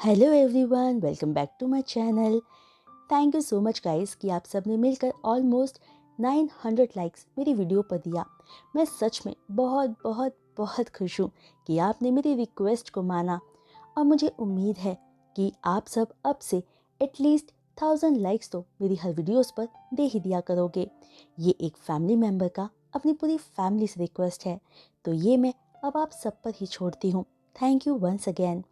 Hello everyone, welcome back to my channel. Thank you so much guys कि आप सब ने मिलकर ऑलमोस्ट 900 लाइक्स मेरी वीडियो पर दिया। मैं सच में बहुत बहुत बहुत खुश हूँ कि आपने मेरी रिक्वेस्ट को माना और मुझे उम्मीद है कि आप सब अब से एटलीस्ट 1000 लाइक्स तो मेरी हर वीडियोस पर दे ही दिया करोगे। ये एक फैमिली मेम्बर का अपनी पूरी फैमिली से रिक्वेस्ट है, तो ये मैं अब आप सब पर ही छोड़ती हूँ। Thank you once again.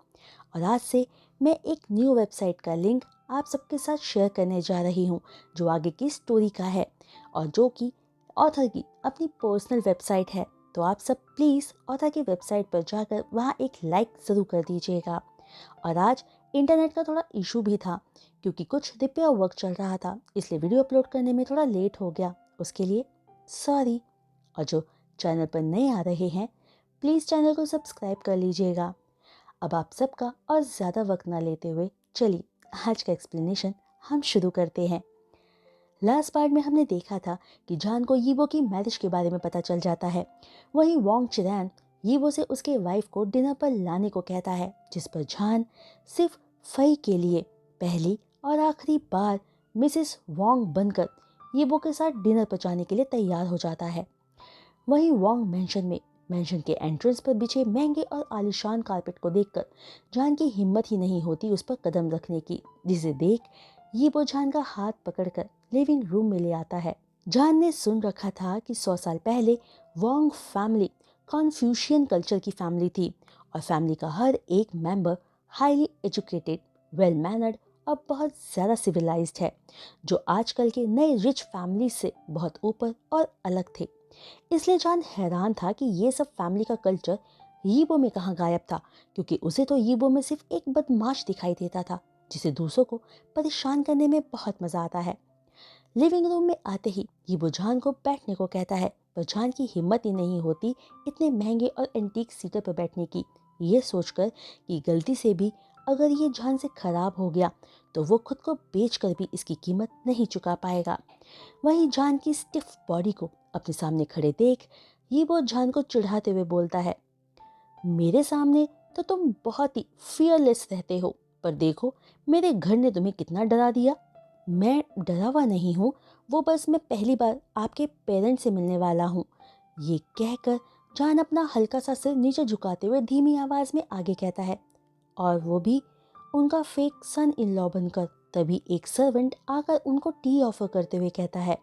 और आज से मैं एक न्यू वेबसाइट का लिंक आप सबके साथ शेयर करने जा रही हूँ, जो आगे की स्टोरी का है और जो कि ऑथर की अपनी पर्सनल वेबसाइट है। तो आप सब प्लीज़ ऑथर की वेबसाइट पर जाकर वहाँ एक लाइक ज़रूर कर दीजिएगा। और आज इंटरनेट का थोड़ा इशू भी था, क्योंकि कुछ रिपेयर वर्क चल रहा था, इसलिए वीडियो अपलोड करने में थोड़ा लेट हो गया। उसके लिए सॉरी। और जो चैनल पर नए आ रहे हैं, प्लीज़ चैनल को सब्सक्राइब कर लीजिएगा। अब आप सबका और ज़्यादा वक्त ना लेते हुए चलिए आज का एक्सप्लेनेशन हम शुरू करते हैं। लास्ट पार्ट में हमने देखा था कि जान को यीबो की मैरिज के बारे में पता चल जाता है। वहीं वोंग चिरैन यीबो से उसके वाइफ को डिनर पर लाने को कहता है, जिस पर जान सिर्फ फई के लिए पहली और आखिरी बार मिसेस वोंग बनकर यीबो के साथ डिनर पर जाने के लिए तैयार हो जाता है। वहीं वोंग मेंशन के एंट्रेंस पर बिछे महंगे और आलीशान कारपेट को देखकर जान की हिम्मत ही नहीं होती उस पर कदम रखने की, जिसे देख यीबो जान का हाथ पकड़कर लिविंग रूम में ले आता है। जान ने सुन रखा था कि 100 साल पहले वोंग फैमिली कॉन्फ्यूशियन कल्चर की फैमिली थी और फैमिली का हर एक member highly educated, well mannered और बहुत ज़्यादा सिविलाइज्ड है, जो आजकल के नए रिच फैमिली से बहुत ऊपर और अलग थे। इसलिए जान हैरान था कि ये सब फैमिली का कल्चर यीबो में कहाँ गायब था, क्योंकि उसे तो यीबो में सिर्फ एक बदमाश दिखाई देता था, जिसे दूसरों को परेशान करने में बहुत मजा आता है। लिविंग रूम में आते ही यीबो जान को बैठने को कहता है, पर जान की हिम्मत ही नहीं होती इतने महंगे और एंटीक सीटर पर बैठने की, ये सोचकर कि गलती से भी अगर ये जान से खराब हो गया तो वो खुद को बेचकर भी इसकी कीमत नहीं चुका पाएगा। वहीं जान की स्टिफ बॉडी को अपने सामने खड़े देख यीबो जान को चिढ़ाते हुए बोलता है, मेरे सामने तो तुम बहुत ही फियरलेस रहते हो, पर देखो मेरे घर ने तुम्हें कितना डरा दिया। मैं डरा हुआ नहीं हूँ, वो बस मैं पहली बार आपके पेरेंट्स से मिलने वाला हूँ। ये कहकर जान अपना हल्का सा सिर नीचे झुकाते हुए धीमी आवाज में आगे कहता है, और वो भी उनका फेक सन इन लॉ बनकर। तभी एक सर्वेंट आकर उनको टी ऑफर करते हुए कहता है,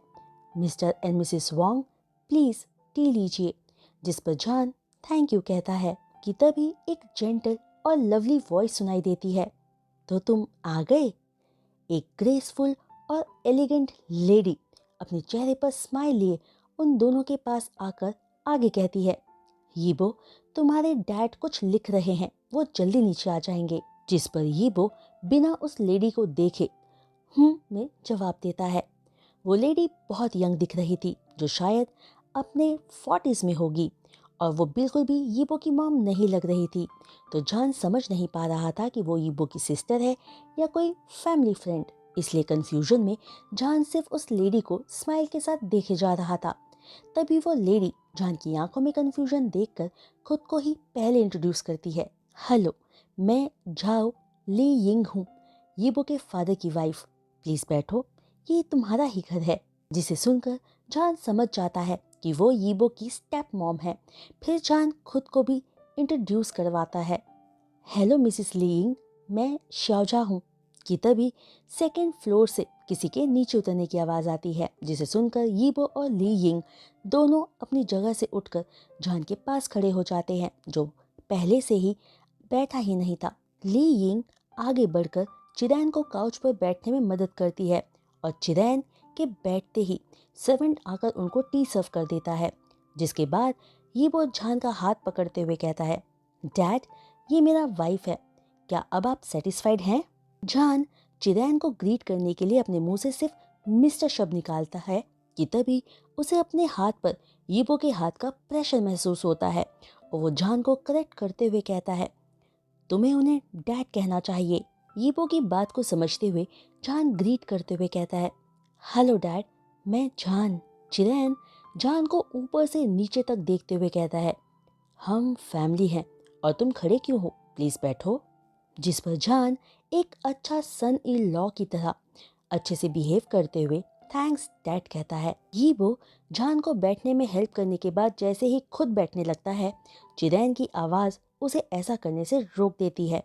mister and Mrs Wong, please T लीजिए। जिस पर जान थैंक यू कहता है कि तभी एक जेंटल और लवली वॉइस सुनाई देती है, तो तुम आ गए। एक ग्रेसफुल और एलिगेंट लेडी अपने चेहरे पर स्माइल लिए उन दोनों के पास आकर आगे कहती है, यीबो, तुम्हारे डैड कुछ लिख रहे हैं, वो जल्दी नीचे आ जाएंगे। जिस पर यीबो बिना उस लेडी को देखे में जवाब देता है। वो लेडी बहुत यंग दिख रही थी, जो शायद अपने 40s में होगी, और वो बिल्कुल भी यीबो की मॉम नहीं लग रही थी। तो जान समझ नहीं पा रहा था कि वो यीबो की सिस्टर है या कोई फैमिली फ्रेंड, इसलिए कंफ्यूजन में जान सिर्फ उस लेडी को स्माइल के साथ देखे जा रहा था। तभी वो लेडी जान की आंखों में कंफ्यूजन देखकर खुद को ही पहले इंट्रोड्यूस करती है, हेलो, मैं झाओ ली यिंग हूँ, यीबो के फादर की वाइफ। प्लीज बैठो, ये तुम्हारा ही घर है। जिसे सुनकर जान समझ जाता है कि वो यीबो की स्टेप मॉम है। फिर जान खुद को भी इंट्रोड्यूस करवाता है, हेलो मिसिस लीइंग, मैं श्याओजा हूँ। कि तभी सेकेंड फ्लोर से किसी के नीचे उतरने की आवाज़ आती है, जिसे सुनकर यीबो और ली यिंग दोनों अपनी जगह से उठकर जान के पास खड़े हो जाते हैं, जो पहले से ही बैठा ही नहीं था। ली यिंग आगे बढ़कर चिरैन को काउच पर बैठने में मदद करती है और चिरैन के बैठते ही सर्वेंट आकर उनको टी सर्व कर देता है। जिसके बाद यीबो जान का हाथ पकड़ते हुए कहता है, डैड, ये मेरा वाइफ है, क्या अब आप सेटिस्फाइड हैं? जान चिरैन को ग्रीट करने के लिए अपने मुंह से सिर्फ मिस्टर शब्द निकालता है कि तभी उसे अपने हाथ पर यीबो के हाथ का प्रेशर महसूस होता है और वो जान को करेक्ट करते हुए कहता है, तुम्हें उन्हें डैड कहना चाहिए। यीबो की बात को समझते हुए जान ग्रीट करते हुए कहता है, हेलो डैड, मैं जान। चिरैन जान को ऊपर से नीचे तक देखते हुए कहता है, हम फैमिली हैं और तुम खड़े क्यों हो, प्लीज बैठो। जिस पर जान एक अच्छा सन इन लॉ की तरह अच्छे से बिहेव करते हुए थैंक्स डैड कहता है। यीबो जान को बैठने में हेल्प करने के बाद जैसे ही खुद बैठने लगता है, चिरैन की आवाज़ उसे ऐसा करने से रोक देती है।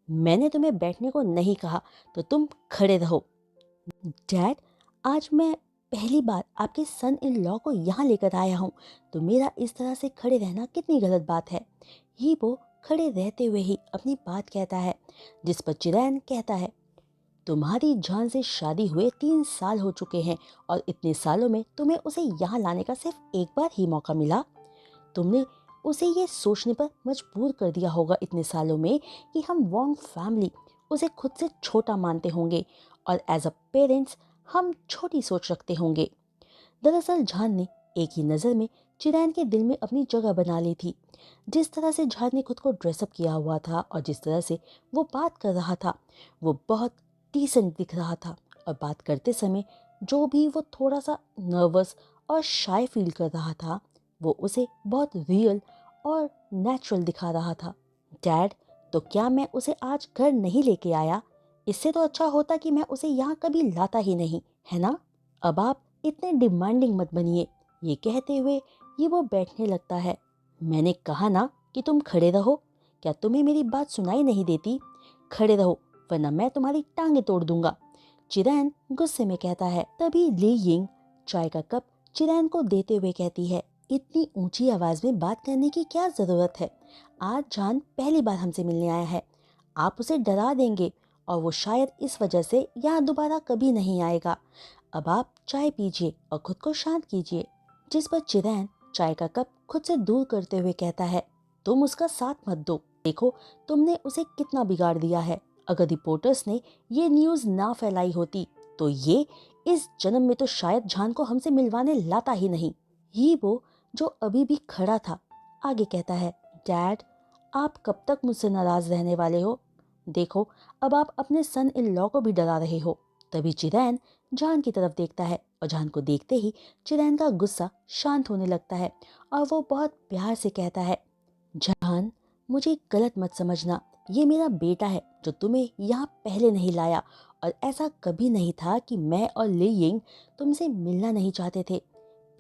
मैंने तुम्हें बैठने को नहीं कहा, तो तुम खड़े रहो। डैड, आज मैं पहली बार आपके सन इन लॉ को यहाँ लेकर आया हूँ, तो मेरा इस तरह से खड़े रहना कितनी गलत बात है। यीबो खड़े रहते हुए ही अपनी बात कहता है, जिस पर चिरैन कहता है, तुम्हारी जान से शादी हुए 3 साल हो चुके हैं और इतने सालों में तुम्हें उसे यहाँ लाने का सिर्फ एक बार ही मौका मिला। तुमने उसे ये सोचने पर मजबूर कर दिया होगा इतने सालों में कि हम वॉन्ग फैमिली उसे खुद से छोटा मानते होंगे और एज अ पेरेंट्स हम छोटी सोच रखते होंगे। दरअसल जान ने एक ही नज़र में चिरैन के दिल में अपनी जगह बना ली थी। जिस तरह से जान ने खुद को ड्रेसअप किया हुआ था और जिस तरह से वो बात कर रहा था, वो बहुत डिसेंट दिख रहा था। और बात करते समय जो भी वो थोड़ा सा नर्वस और शाय फील कर रहा था, वो उसे बहुत रियल और नेचुरल दिखा रहा था। डैड, तो क्या मैं उसे आज घर नहीं लेके आया? इससे तो अच्छा होता कि मैं उसे यहाँ कभी लाता ही नहीं, है ना? अब आप इतने डिमांडिंग मत बनिए। ये कहते हुए ये वो बैठने लगता है। मैंने कहा ना कि तुम खड़े रहो। क्या तुम्हें मेरी बात सुनाई नहीं देती? खड़े रहो, वरना मैं तुम्हारी टांगे तोड़ दूंगा, चिरैन गुस्से में कहता है। तभी ली यिंग चाय का कप चिरैन को देते हुए कहती है, इतनी ऊंची आवाज में बात करने की क्या जरूरत है? आज जान पहली बार हमसे मिलने आया है। आप उसे डरा देंगे और वो शायद इस वजह से यहाँ दोबारा कभी नहीं आएगा। अब आप चाय पीजिए और खुद को शांत कीजिए। जिस पर चिरैन चाय का कप खुद से दूर करते हुए कहता है, तुम उसका साथ मत दो। देखो तुमने उसे कितना बिगाड़ दिया है। अगर रिपोर्टर्स ने ये न्यूज़ ना फैलाई होती तो ये इस जन्म में तो शायद जान को हमसे मिलवाने लाता ही नहीं। ही वो जो अभी भी खड़ा था आगे कहता है, डैड, आप कब तक मुझसे नाराज रहने वाले हो? देखो अब आप अपने सन इन लॉ को भी डरा रहे हो। तभी चिरैन जान की तरफ देखता है और जान को देखते ही चिरैन का गुस्सा शांत होने लगता है और वो बहुत प्यार से कहता है, जान, मुझे गलत मत समझना। ये मेरा बेटा है जो तुम्हें यहाँ पहले नहीं लाया और ऐसा कभी नहीं था कि मैं और ली यिंग तुमसे मिलना नहीं चाहते थे।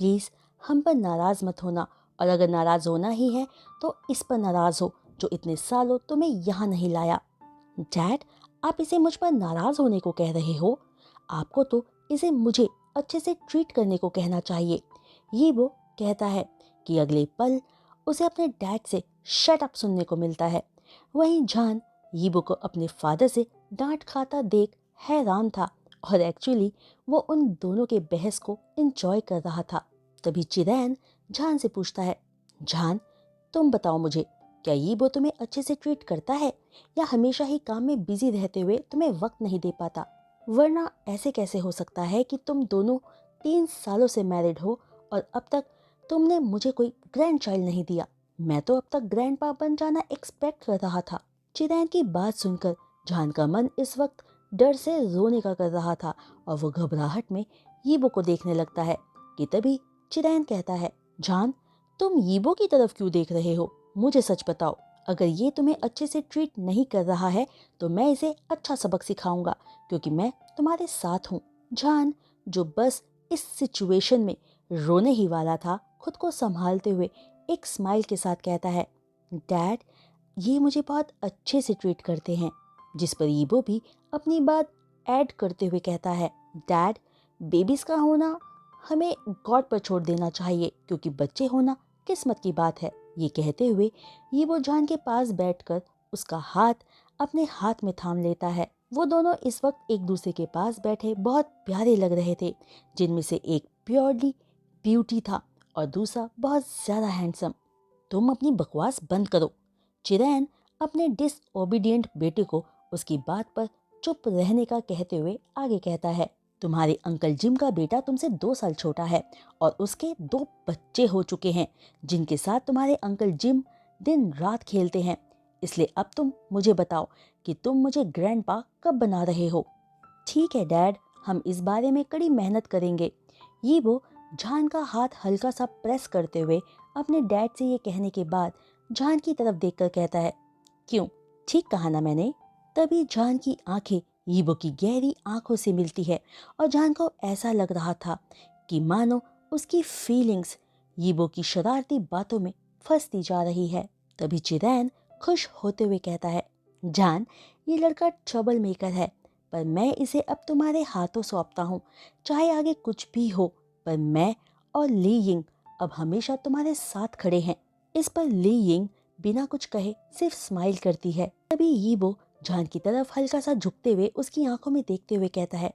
प्लीज़ हम पर नाराज़ मत होना, और अगर नाराज़ होना ही है तो इस पर नाराज़ हो जो इतने सालों तुम्हें यहाँ नहीं लाया। डैड, आप इसे मुझ पर नाराज़ होने को कह रहे हो? आपको तो इसे मुझे अच्छे से ट्रीट करने को कहना चाहिए। ये वो कहता है कि अगले पल उसे अपने डैड से शट अप सुनने को मिलता है। वहीं जान यीबो को अपने फादर से डांट खाता देख हैरान था और एक्चुअली वो उन दोनों के बहस को एंजॉय कर रहा था। तभी चिरैन जान से पूछता है, जान, तुम बताओ मुझे, क्या यीबो तुम्हें अच्छे से ट्रीट करता है या हमेशा ही काम में बिजी रहते हुए तुम्हें वक्त नहीं दे पाता? वरना ऐसे कैसे हो सकता है कि तुम दोनों 3 सालों से मैरिड हो और अब तक तुमने मुझे कोई ग्रैंड चाइल्ड नहीं दिया। मैं तो अब तक ग्रैंड पा बन जाना एक्सपेक्ट कर रहा था। चिरैन की बात सुनकर जान का मन इस वक्त डर से रोने का कर रहा था और वो घबराहट में यीबो को देखने लगता है कि तभी चिरैन कहता है, जान, तुम यीबो की तरफ क्यों देख रहे हो? मुझे सच बताओ, अगर ये तुम्हें अच्छे से ट्रीट नहीं कर रहा है तो मैं इसे अच्छा सबक सिखाऊंगा, क्योंकि मैं तुम्हारे साथ हूँ। जान, जो बस इस सिचुएशन में रोने ही वाला था, खुद को संभालते हुए एक स्माइल के साथ कहता है, डैड, ये मुझे बहुत अच्छे से ट्रीट करते हैं। जिस पर यीबो भी अपनी बात ऐड करते हुए कहता है, डैड, बेबीज का होना हमें गॉड पर छोड़ देना चाहिए, क्योंकि बच्चे होना किस्मत की बात है। ये कहते हुए यीबो जान के पास बैठकर उसका हाथ अपने हाथ में थाम लेता है। वो दोनों इस वक्त एक दूसरे के पास बैठे बहुत प्यारे लग रहे थे, जिनमें से एक प्योरली ब्यूटी था और दूसरा बहुत ज़्यादा हैंडसम। तुम अपनी बकवास बंद करो। चिरैन अपने डिसओबीडियंट बेटे को उसकी बात पर चुप रहने का कहते हुए आगे कहता है, तुम्हारे अंकल जिम का बेटा तुमसे 2 साल छोटा है और उसके 2 बच्चे हो चुके हैं, जिनके साथ तुम्हारे अंकल जिम दिन रात खेलते हैं। इसलिए अब तुम मुझे बताओ कि तुम मुझे ग्रैंडपा कब बना रहे हो? ठीक है डैड, हम इस बारे में कड़ी मेहनत करेंगे। ये वो जान का हाथ हल्का सा प्रेस करते हुए अपने डैड से ये कहने के बाद जान की तरफ देखकर कहता है, क्यों, ठीक कहा ना मैंने। तभी जान की आंखें यीबो की गहरी आंखों से मिलती है और जान को ऐसा लग रहा था कि मानो उसकी फीलिंग्स यीबो की शरारती बातों में फंसती जा रही है। तभी चिरैन खुश होते हुए कहता है, जान, ये लड़का ट्रबल मेकर है, पर मैं इसे अब तुम्हारे हाथों सौंपता हूँ। चाहे आगे कुछ भी हो, पर मैं और ली यिंग अब हमेशा तुम्हारे साथ खड़े हैं। इस पर ली यिंग बिना कुछ कहे सिर्फ स्माइल करती है। तभी यीबो जान की तरफ हल्का सा झुकते हुए उसकी आंखों में देखते हुए कहता है,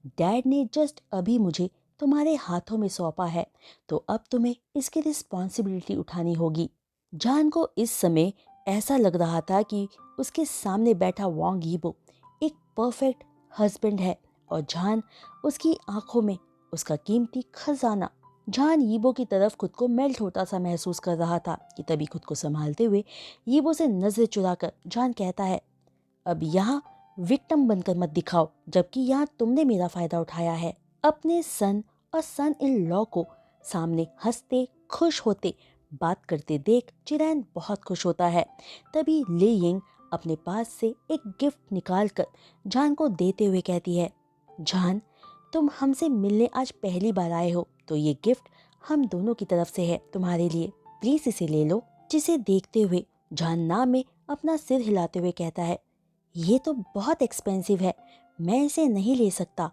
डैड ने जस्ट अभी मुझे तुम्हारे हाथों में सौंपा है, तो अब तुम्हें इसकी रिस्पॉन्सिबिलिटी उठानी होगी। जान को इस समय ऐसा लग रहा था कि उसके सामने बैठा वांग यीबो एक परफेक्ट हस्बैंड है और जान उसकी आंखों में उसका कीमती खजाना। जान यीबो की तरफ खुद को मेल्ट होता सा महसूस कर रहा था कि तभी खुद को संभालते हुए यीबो से नजरें चुराकर जान कहता है, अब यहाँ विक्टिम बनकर मत दिखाओ, जबकि यहाँ तुमने मेरा फायदा उठाया है। अपने सन और सन इन लॉ को सामने हंसते खुश होते बात करते देख चिरैन बहुत खुश होता है। तभी ली यिंग अपने पास से एक गिफ्ट निकालकर जान को देते हुए कहती है, जान, तुम हमसे मिलने आज पहली बार आए हो, तो ये गिफ्ट हम दोनों की तरफ से है तुम्हारे लिए, प्लीज इसे ले लो। जिसे देखते हुए जान ना में अपना सिर हिलाते हुए कहता है, ये तो बहुत एक्सपेंसिव है, मैं इसे नहीं ले सकता।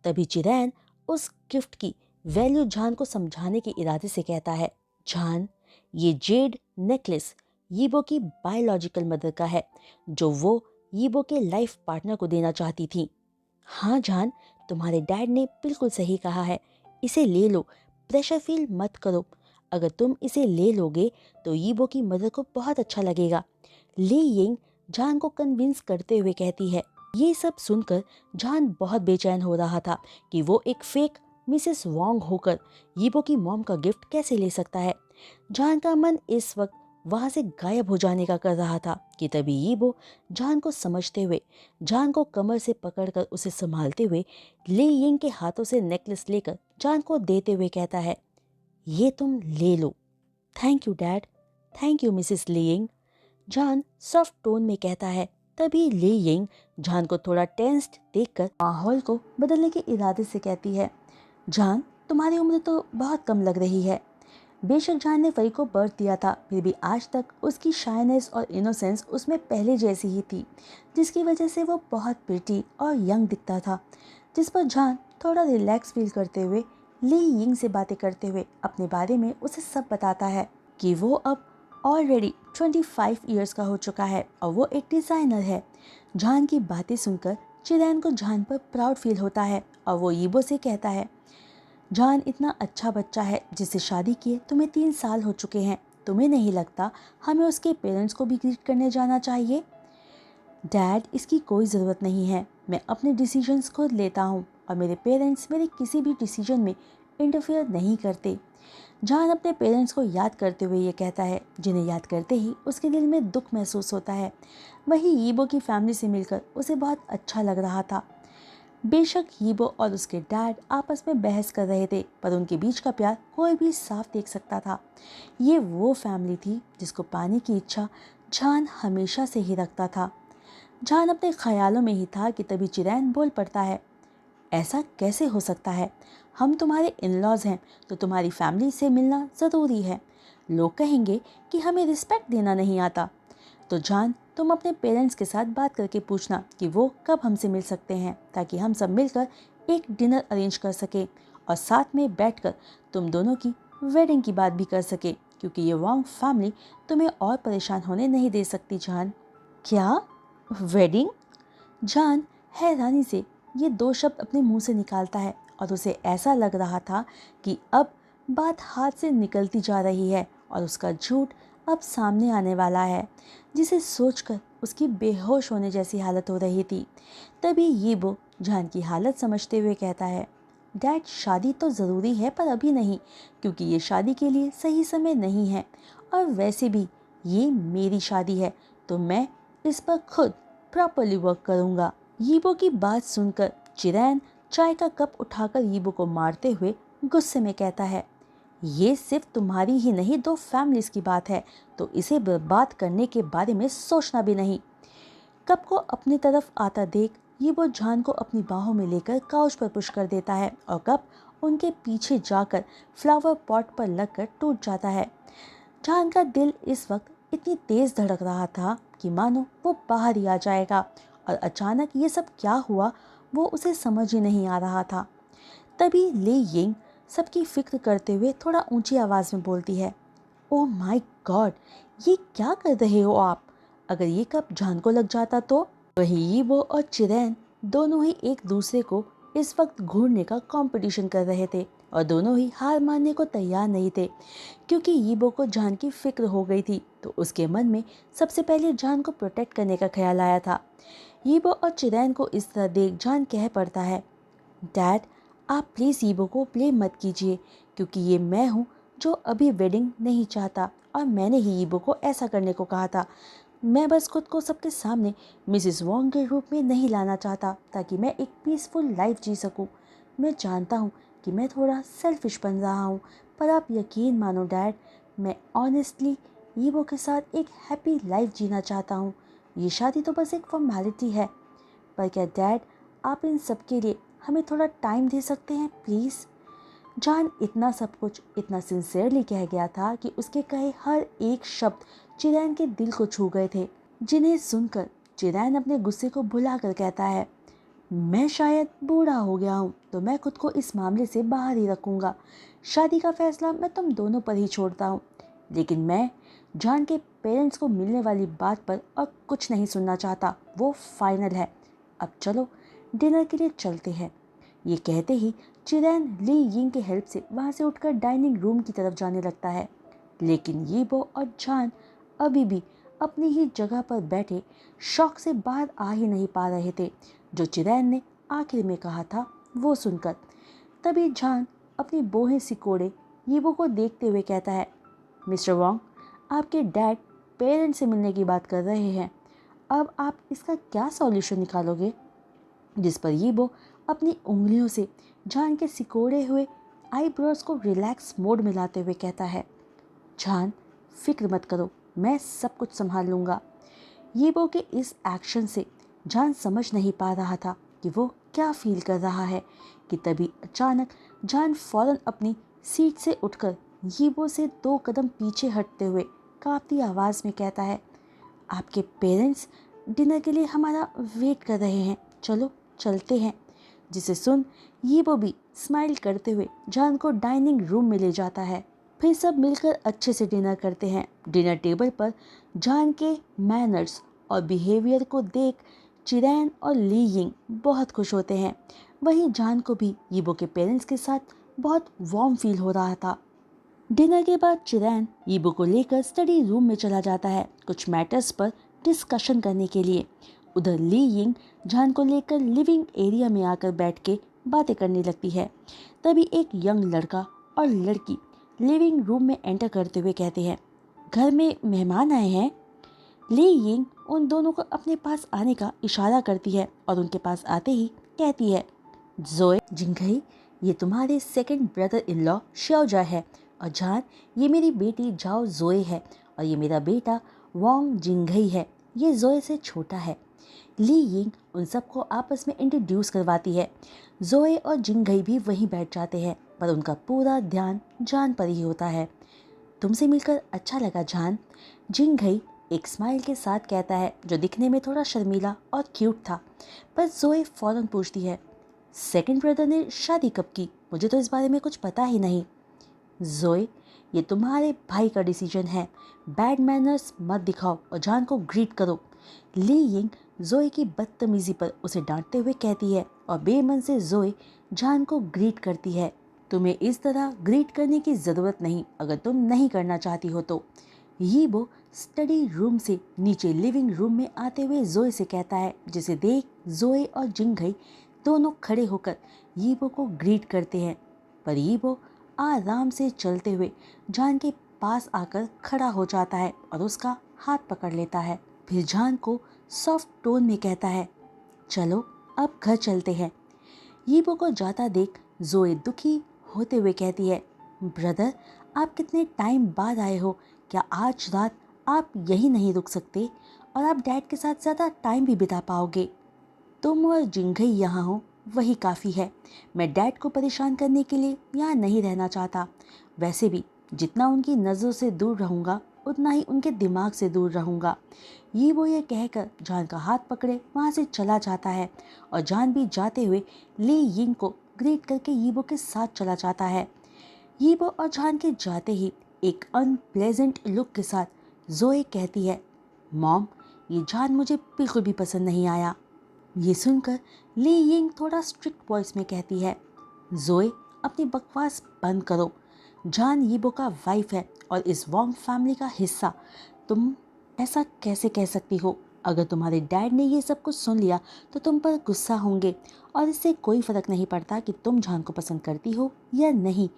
तभी चिरैन उस गिफ्ट की वैल्यू जान को समझाने के इरादे से कहता है, जान, ये जेड नेकलेस यीबो की बायोलॉजिकल मदर का है, जो वो यीबो के लाइफ पार्टनर को देना चाहती थी। हाँ जान, तुम्हारे डैड ने बिल्कुल सही कहा है, इसे ले लो, प्रेशर फील मत करो। अगर तुम इसे ले लोगे तो यीबो की मदर को बहुत अच्छा लगेगा। ली यिंग जान को कन्विंस करते हुए कहती है। ये सब सुनकर जान बहुत बेचैन हो रहा था कि वो एक फेक मिसेस वांग होकर यीबो की मॉम का गिफ्ट कैसे ले सकता है। जान का मन इस वक्त वहां से गायब हो जाने का कर रहा था कि तभी यीबो जान को समझते हुए जान को कमर से पकड़कर उसे संभालते हुए ली यिंग के हाथों से नेकलेस लेकर जान को देते हुए कहता है, ये तुम ले लो। Thank you dad. Thank you Mrs Li Ying, John soft tone में कहता है। तभी ली यिंग जान को थोड़ा टेंस्ड देखकर माहौल को बदलने के इरादे से कहती है, जान, तुम्हारी उम्र तो बहुत कम लग रही है। बेशक जान ने फरी को बर्थ दिया था, फिर भी आज तक उसकी शाइनेस और इनोसेंस उसमें पहले जैसी ही थी, जिसकी वजह से वो बहुत प्रिटी और यंग दिखता था। जिस पर जान थोड़ा रिलैक्स फील करते हुए ली यिंग से बातें करते हुए अपने बारे में उसे सब बताता है कि वो अब ऑलरेडी 25 ईयर्स का हो चुका है और वो एक डिज़ाइनर है। जान की बातें सुनकर चिरैन को जान पर प्राउड फील होता है और वो यीबो से कहता है, जान इतना अच्छा बच्चा है जिससे शादी किए तुम्हें 3 साल हो चुके हैं, तुम्हें नहीं लगता हमें उसके पेरेंट्स को भी ग्रीट करने जाना चाहिए? डैड, इसकी कोई ज़रूरत नहीं है, मैं अपने डिसीजंस खुद लेता हूँ और मेरे पेरेंट्स मेरे किसी भी डिसीजन में इंटरफेयर नहीं करते। जान अपने पेरेंट्स को याद करते हुए ये कहता है, जिन्हें याद करते ही उसके दिल में दुख महसूस होता है। वही यीबो की फैमिली से मिलकर उसे बहुत अच्छा लग रहा था। बेशक यीबो और उसके डैड आपस में बहस कर रहे थे, पर उनके बीच का प्यार कोई भी साफ देख सकता था। ये वो फैमिली थी जिसको पाने की इच्छा जान हमेशा से ही रखता था। जान अपने ख्यालों में ही था कि तभी चिरैन बोल पड़ता है, ऐसा कैसे हो सकता है? हम तुम्हारे इन लॉज हैं, तो तुम्हारी फैमिली से मिलना ज़रूरी है। लोग कहेंगे कि हमें रिस्पेक्ट देना नहीं आता। तो जान, तुम अपने पेरेंट्स के साथ बात करके पूछना कि वो कब हमसे मिल सकते हैं, ताकि हम सब मिलकर एक डिनर अरेंज कर सकें और साथ में बैठकर तुम दोनों की वेडिंग की बात भी कर सके, क्योंकि ये वांग फैमिली तुम्हें और परेशान होने नहीं दे सकती। जान, क्या वेडिंग? जान हैरानी से ये 2 शब्द अपने मुंह से निकालता है और उसे ऐसा लग रहा था कि अब बात हाथ से निकलती जा रही है और उसका झूठ अब सामने आने वाला है, जिसे सोचकर उसकी बेहोश होने जैसी हालत हो रही थी। तभी यीबो जान की हालत समझते हुए कहता है, डैड, शादी तो ज़रूरी है पर अभी नहीं, क्योंकि ये शादी के लिए सही समय नहीं है, और वैसे भी ये मेरी शादी है, तो मैं इस पर खुद प्रॉपरली वर्क करूँगा। यीबो की बात सुनकर चिरैन चाय का कप उठाकर यीबो को मारते हुए गुस्से में कहता है, ये सिर्फ तुम्हारी ही नहीं, दो फैमिलीज की बात है, तो इसे बर्बाद करने के बारे में सोचना भी नहीं। कप को अपनी तरफ आता देख ये वो जान को अपनी बाहों में लेकर काउच पर पुश कर देता है और कप उनके पीछे जाकर फ्लावर पॉट पर लगकर टूट जाता है। जान का दिल इस वक्त इतनी तेज धड़क रहा था कि मानो वो बाहर ही आ जाएगा, और अचानक ये सब क्या हुआ वो उसे समझ ही नहीं आ रहा था। तभी ली यिंग सबकी फिक्र करते हुए थोड़ा ऊंची आवाज में बोलती है, ओह माय गॉड, ये क्या कर रहे हो आप? अगर ये कप जान को लग जाता तो? वही यीबो और चिरैन दोनों ही एक दूसरे को इस वक्त घूरने का कंपटीशन कर रहे थे और दोनों ही हार मानने को तैयार नहीं थे, क्योंकि यीबो को जान की फिक्र हो गई थी तो उसके मन में सबसे पहले जान को प्रोटेक्ट करने का ख्याल आया था। यीबो और चिरैन को इस तरह देख जान कह पड़ता है, डैड आप प्लीज़ यीबो को ब्लेम मत कीजिए, क्योंकि ये मैं हूँ जो अभी वेडिंग नहीं चाहता और मैंने ही यीबो को ऐसा करने को कहा था। मैं बस खुद को सबके सामने मिसेस वोंग के रूप में नहीं लाना चाहता ताकि मैं एक पीसफुल लाइफ जी सकूं। मैं जानता हूं कि मैं थोड़ा सेल्फिश बन रहा हूं, पर आप यकीन मानो डैड, मैं ऑनेस्टली यीबो के साथ एक हैप्पी लाइफ जीना चाहता हूं। ये शादी तो बस एक फॉर्मेलिटी है, पर क्या डैड आप इन सब के लिए हमें थोड़ा टाइम दे सकते हैं प्लीज़? जान इतना सब कुछ इतना सिंसियरली कह गया था कि उसके कहे हर एक शब्द चिरैन के दिल को छू गए थे, जिन्हें सुनकर चिरैन अपने गुस्से को भुलाकर कहता है, मैं शायद बूढ़ा हो गया हूँ तो मैं खुद को इस मामले से बाहर ही रखूँगा। शादी का फैसला मैं तुम दोनों पर ही छोड़ता हूँ, लेकिन मैं जान के पेरेंट्स को मिलने वाली बात पर और कुछ नहीं सुनना चाहता, वो फाइनल है। अब चलो डिनर के लिए चलते हैं। ये कहते ही चिरैन ली यिंग के हेल्प से वहाँ से उठकर डाइनिंग रूम की तरफ जाने लगता है, लेकिन यीबो और जान अभी भी अपनी ही जगह पर बैठे शौक से बाहर आ ही नहीं पा रहे थे, जो चिरैन ने आखिर में कहा था वो सुनकर। तभी जान अपनी बोहें सिकोड़े यीबो को देखते हुए कहता है, मिस्टर वोंग, आपके डैड पेरेंट्स से मिलने की बात कर रहे हैं, अब आप इसका क्या सॉल्यूशन निकालोगे? जिस पर यीबो अपनी उंगलियों से जान के सिकोड़े हुए आईब्रोज को रिलैक्स मोड में लाते हुए कहता है, जान फिक्र मत करो, मैं सब कुछ संभाल लूँगा। यीबो के इस एक्शन से जान समझ नहीं पा रहा था कि वो क्या फील कर रहा है कि तभी अचानक जान फौरन अपनी सीट से उठकर यीबो से 2 कदम पीछे हटते हुए कांपती आवाज़ में कहता है, आपके पेरेंट्स डिनर के लिए हमारा वेट कर रहे हैं, चलो चलते हैं। जिसे सुन यीबो भी स्माइल करते हुए जान को डाइनिंग रूम में ले जाता है। फिर सब मिलकर अच्छे से डिनर करते हैं। डिनर टेबल पर जान के मैनर्स और बिहेवियर को देख चिरैन और ली यिंग बहुत खुश होते हैं। वहीं जान को भी यीबो के पेरेंट्स के साथ बहुत वार्म फील हो रहा था। डिनर के बाद चिरैन यीबो को लेकर स्टडी रूम में चला जाता है कुछ मैटर्स पर डिस्कशन करने के लिए। उधर ली यिंग जान को लेकर लिविंग एरिया में आकर बैठ के बातें करने लगती है। तभी एक यंग लड़का और लड़की लिविंग रूम में एंटर करते हुए कहते हैं, घर में मेहमान आए हैं। ली यिंग उन दोनों को अपने पास आने का इशारा करती है और उनके पास आते ही कहती है, जोए जिंगई, ये तुम्हारे सेकंड ब्रदर इन लॉ श्याओजा है, और जान ये मेरी बेटी जाओ जोए है, और ये मेरा बेटा वोंग जिंगई है, ये जोए से छोटा है। ली यिंग उन सबको आपस में इंट्रोड्यूस करवाती है। जोए और जिंगई भी वहीं बैठ जाते हैं, पर उनका पूरा ध्यान जान पर ही होता है। तुमसे मिलकर अच्छा लगा जान, जिंगई एक स्माइल के साथ कहता है, जो दिखने में थोड़ा शर्मीला और क्यूट था। पर जोए फौरन पूछती है, सेकंड ब्रदर ने शादी कब की? मुझे तो इस बारे में कुछ पता ही नहीं। जोए, ये तुम्हारे भाई का डिसीजन है, बैड मैनर्स मत दिखाओ और जान को ग्रीट करो। ली यिंग जोए की बदतमीजी पर उसे डांटते हुए कहती है और बेमन से जोए जान को ग्रीट करती है। तुम्हें इस तरह ग्रीट करने की ज़रूरत नहीं, अगर तुम नहीं करना चाहती हो तो। यीबो स्टडी रूम से नीचे लिविंग रूम में आते हुए जोए से कहता है, जिसे देख जोए और जिंगई दोनों खड़े होकर यीबो को ग्रीट करते हैं। पर यीबो आराम से चलते हुए जान के पास आकर खड़ा हो जाता है और उसका हाथ पकड़ लेता है। फिर जान को सॉफ्ट टोन में कहता है, चलो अब घर चलते हैं। यीबो को जाता देख जोए दुखी होते हुए कहती है, ब्रदर, आप कितने टाइम बाद आए हो, क्या आज रात आप यहीं नहीं रुक सकते और आप डैड के साथ ज़्यादा टाइम भी बिता पाओगे। तुम और जिंगई यहाँ हो वही काफ़ी है। मैं डैड को परेशान करने के लिए यहाँ नहीं रहना चाहता। वैसे भी जितना उनकी नज़रों से दूर रहूँगा उतना ही उनके दिमाग से दूर रहूँगा। ये कहकर जान का हाथ पकड़े वहाँ से चला जाता है और जान भी जाते हुए ली यिंग को ग्रीट करके यीबो के साथ चला जाता है। यीबो और जान के जाते ही एक अनप्लेजेंट लुक के साथ जोए कहती है, मॉम, ये जान मुझे बिल्कुल भी पसंद नहीं आया। ये सुनकर ली यिंग थोड़ा स्ट्रिक्ट वॉइस में कहती है, जोए, अपनी बकवास बंद करो। जान यीबो का वाइफ है और इस वॉन्ग फैमिली का हिस्सा। तुम ऐसा कैसे कह सकती हो? अगर तुम्हारे डैड ने ये सब कुछ सुन लिया तो तुम पर गुस्सा होंगे और इससे कोई फ़र्क नहीं पड़ता कि तुम जान को पसंद करती हो या नहीं।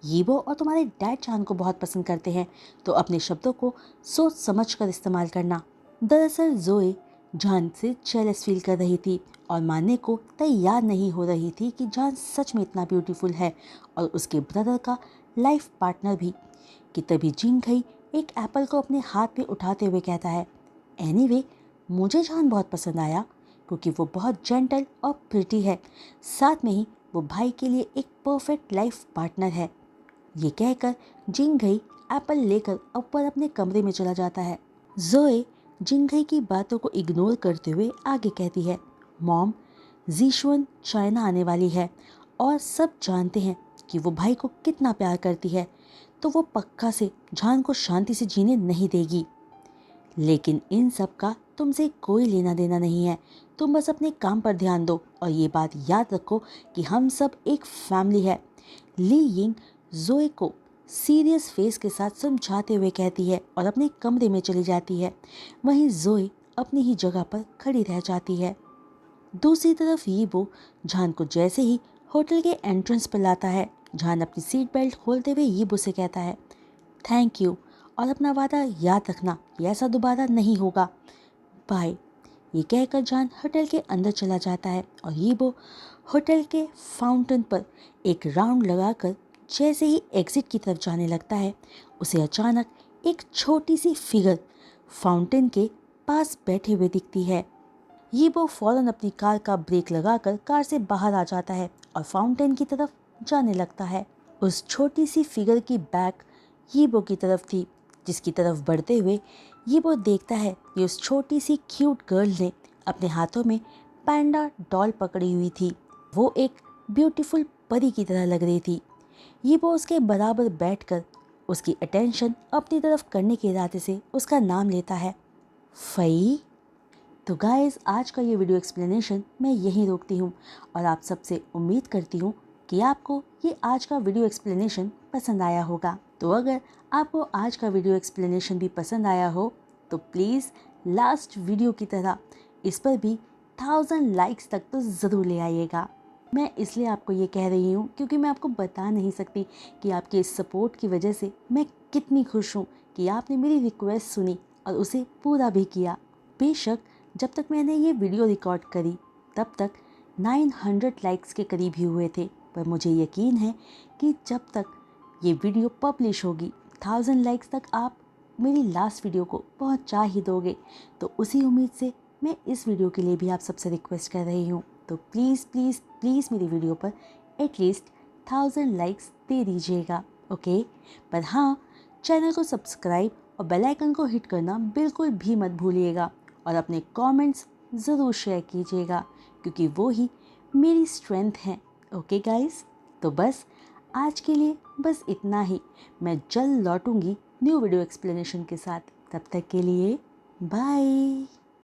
यीबो और तुम्हारे डैड जान को बहुत पसंद करते हैं, तो अपने शब्दों को सोच समझ कर इस्तेमाल करना। दरअसल जोए जान से जेलस फील कर रही थी और मानने को तैयार नहीं हो रही थी कि जान सच में इतना ब्यूटीफुल है और उसके ब्रदर का लाइफ पार्टनर भी। कि तभी जिंगई एक एप्पल को अपने हाथ में उठाते हुए कहता है, एनीवे, मुझे जान बहुत पसंद आया क्योंकि वो बहुत जेंटल और प्रिटी है, साथ में ही वो भाई के लिए एक परफेक्ट लाइफ पार्टनर है। ये कहकर जिंगई एप्पल लेकर ऊपर अपने कमरे में चला जाता है। जोए जिंगई की बातों को इग्नोर करते हुए आगे कहती है, मॉम, जीशुन चाइना आने वाली है और सब जानते हैं कि वो भाई को कितना प्यार करती है, तो वो पक्का से जान को शांति से जीने नहीं देगी। लेकिन इन सब का तुमसे कोई लेना देना नहीं है। तुम बस अपने काम पर ध्यान दो और ये बात याद रखो कि हम सब एक फैमिली है। ली यिंग जोए को सीरियस फेस के साथ समझाते हुए कहती है और अपने कमरे में चली जाती है। वहीं जोए अपनी ही जगह पर खड़ी रह जाती है। दूसरी तरफ यीबो जान को जैसे ही होटल के एंट्रेंस पर लाता है, जान अपनी सीट बेल्ट खोलते हुए यीबो से कहता है, थैंक यू और अपना वादा याद रखना कि ऐसा दोबारा नहीं होगा, बाय। ये कहकर जान होटल के अंदर चला जाता है और यीबो होटल के फाउंटेन पर एक राउंड लगाकर जैसे ही एग्जिट की तरफ जाने लगता है, उसे अचानक एक छोटी सी फिगर फाउंटेन के पास बैठे हुए दिखती है। यीबो फौरन अपनी कार का ब्रेक लगाकर कार से बाहर आ जाता है और फाउंटेन की तरफ जाने लगता है। उस छोटी सी फिगर की बैक यीबो की तरफ थी, जिसकी तरफ बढ़ते हुए यीबो देखता है कि उस छोटी सी क्यूट गर्ल ने अपने हाथों में पैंडा डॉल पकड़ी हुई थी। वो एक ब्यूटीफुल परी की तरह लग रही थी। यीबो उसके बराबर बैठकर उसकी अटेंशन अपनी तरफ करने के इरादे से उसका नाम लेता है, फई। तो गाइस, आज का ये वीडियो एक्सप्लेनेशन मैं यहीं रोकती हूँ और आप सबसे उम्मीद करती हूँ कि आपको ये आज का वीडियो एक्सप्लेनेशन पसंद आया होगा। तो अगर आपको आज का वीडियो एक्सप्लेनेशन भी पसंद आया हो तो प्लीज़ लास्ट वीडियो की तरह इस पर भी 1000 लाइक्स तक तो ज़रूर ले आइएगा। मैं इसलिए आपको ये कह रही हूँ क्योंकि मैं आपको बता नहीं सकती कि आपके इस सपोर्ट की वजह से मैं कितनी खुश हूँ कि आपने मेरी रिक्वेस्ट सुनी और उसे पूरा भी किया। बेशक जब तक मैंने ये वीडियो रिकॉर्ड करी तब तक 900 लाइक्स के करीब ही हुए थे, पर मुझे यकीन है कि जब तक ये वीडियो पब्लिश होगी 1000 लाइक्स तक आप मेरी लास्ट वीडियो को पहुंचा ही दोगे। तो उसी उम्मीद से मैं इस वीडियो के लिए भी आप सबसे रिक्वेस्ट कर रही हूँ, तो प्लीज़ प्लीज़ प्लीज़ मेरी वीडियो पर एटलीस्ट 1000 लाइक्स दे दीजिएगा, ओके। पर हाँ, चैनल को सब्सक्राइब और बेल आइकन को हिट करना बिल्कुल भी मत भूलिएगा और अपने कमेंट्स ज़रूर शेयर कीजिएगा क्योंकि वो ही मेरी स्ट्रेंथ है, ओके गाइस। तो बस आज के लिए बस इतना ही। मैं जल्द लौटूंगी न्यू वीडियो एक्सप्लेनेशन के साथ। तब तक के लिए बाय।